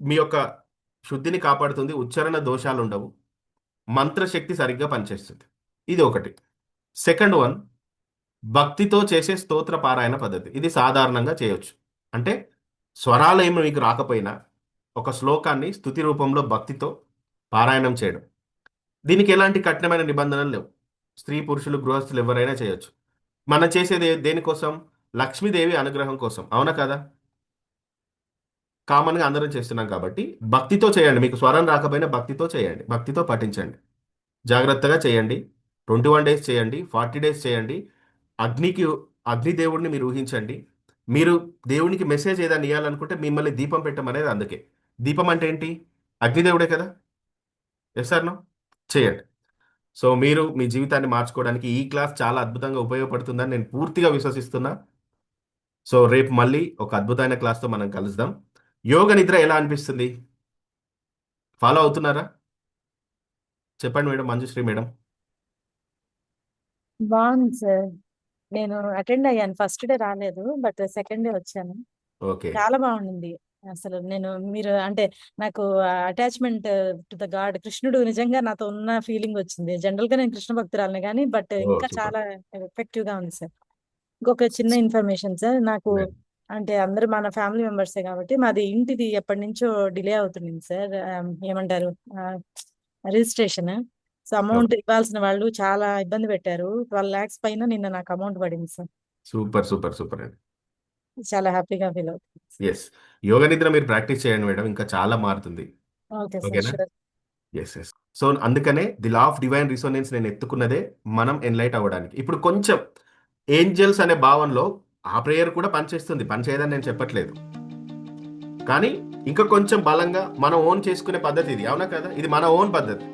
మీ యొక్క శుద్ధిని కాపాడుతుంది, ఉచ్చారణ దోషాలు ఉండవు, మంత్రశక్తి సరిగ్గా పనిచేస్తుంది. ఇది ఒకటి. సెకండ్ వన్, భక్తితో చేసే స్తోత్ర పారాయణ పద్ధతి. ఇది సాధారణంగా చేయొచ్చు. అంటే స్వరాలు ఏమి మీకు రాకపోయినా ఒక శ్లోకాన్ని స్తుతి రూపంలో భక్తితో పారాయణం చేయడం. దీనికి ఎలాంటి కఠినమైన నిబంధనలు లేవు. స్త్రీ పురుషులు గృహస్థులు ఎవరైనా చేయొచ్చు. మనం చేసేది దేనికోసం? లక్ష్మీదేవి అనుగ్రహం కోసం. అవునా కదా? కామన్గా అందరం చేస్తున్నాం కాబట్టి భక్తితో చేయండి. మీకు స్వరం రాకపోయినా భక్తితో చేయండి, భక్తితో పఠించండి. జాగ్రత్తగా చేయండి. 21 డేస్ చేయండి, 40 డేస్ చేయండి. అగ్నిదేవుడిని మీరు ఊహించండి. మీరు దేవునికి మెసేజ్ ఏదైనా ఇవ్వాలనుకుంటే మిమ్మల్ని దీపం పెట్టమనేది అందుకే. దీపం అంటే ఏంటి? అగ్నిదేవుడే కదా. Yes sir no? చేయండి. సో మీరు మీ జీవితాన్ని మార్చుకోవడానికి ఈ క్లాస్ చాలా అద్భుతంగా ఉపయోగపడుతుందని నేను పూర్తిగా విశ్వసిస్తున్నా. సో రేపు మళ్ళీ ఒక అద్భుతమైన క్లాస్తో మనం కలుద్దాం. యోగ నిద్ర ఎలా అనిపిస్తుంది? ఫాలో అవుతున్నారా? చెప్పండి మేడం, మంజుశ్రీ మేడం. బాగుంది సార్. నేను అటెండ్ అయ్యాను. ఫస్ట్ డే రాలేదు, బట్ సెకండ్ డే వచ్చాను. ఓకే. చాలా బాగుంది. అసలు మీరు అంటే నాకు అటాచ్మెంట్ టు ద గాడ్, కృష్ణుడు నిజంగా నాతో ఉన్న ఫీలింగ్ వచ్చింది. జనరల్ గా నేను కృష్ణ భక్తురాలని, కానీ బట్ ఓ ఇంకా సూపర్. చాలా ఎఫెక్టివ్ గా ఉంది సార్. ఇంకొక చిన్న ఇన్ఫర్మేషన్ సార్, నాకు అంటే అందరూ మన ఫ్యామిలీ మెంబర్సే కాబట్టి మాది ఇంటిది ఎప్పటి నుంచో డిలే అవుతుంది సార్. ఏమంటారు, రిజిస్ట్రేషన్. సో అమౌంట్ ఇవ్వాల్సిన వాళ్ళు చాలా ఇబ్బంది పెట్టారు. 12 lakhs పైన నిన్న నాకు అమౌంట్ పడింది సార్. సూపర్ సూపర్ సూపర్ అండి. చాలా హ్యాపీగా ఫీల్ అవుతుంది. ఎస్, యోగ నిద్ర మీరు ప్రాక్టీస్ చేయండి మేడం, ఇంకా చాలా మారుతుంది. ఓకే సార్, ఓకేనా? షూర్. Yes yes. సో అందుకనే the law of divine resonance నేను ఎత్తుకున్నదే మనం ఎన్లైట్ అవ్వడానికి. ఇప్పుడు కొంచెం ఏంజల్స్ అనే భావనలో ఆ ప్రేయర్ కూడా పనిచేస్తుంది, పనిచేయదని నేను చెప్పట్లేదు. కానీ ఇంకా కొంచెం బలంగా మనం ఓన్ చేసుకునే పద్ధతి ఇది. అవునా కదా? ఇది మన ఓన్ పద్ధతి.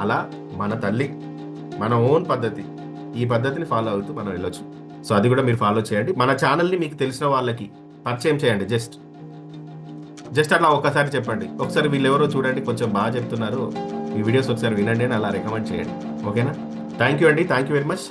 అలా మన తల్లి, మన ఓన్ పద్ధతి. ఈ పద్ధతిని ఫాలో అవుతూ మనం వెళ్ళొచ్చు. సో అది కూడా మీరు ఫాలో చేయండి. మన ఛానల్ని మీకు తెలిసిన వాళ్ళకి పరిచయం చేయండి. జస్ట్ అట్లా ఒకసారి చెప్పండి, ఒకసారి వీళ్ళు ఎవరో చూడండి, కొంచెం బాగా చెప్తున్నారు, ఈ వీడియోస్ ఒకసారి వినండి అని అలా రికమెండ్ చేయండి. ఓకేనా? థ్యాంక్ యూ అండి, థ్యాంక్ యూ వెరీ మచ్.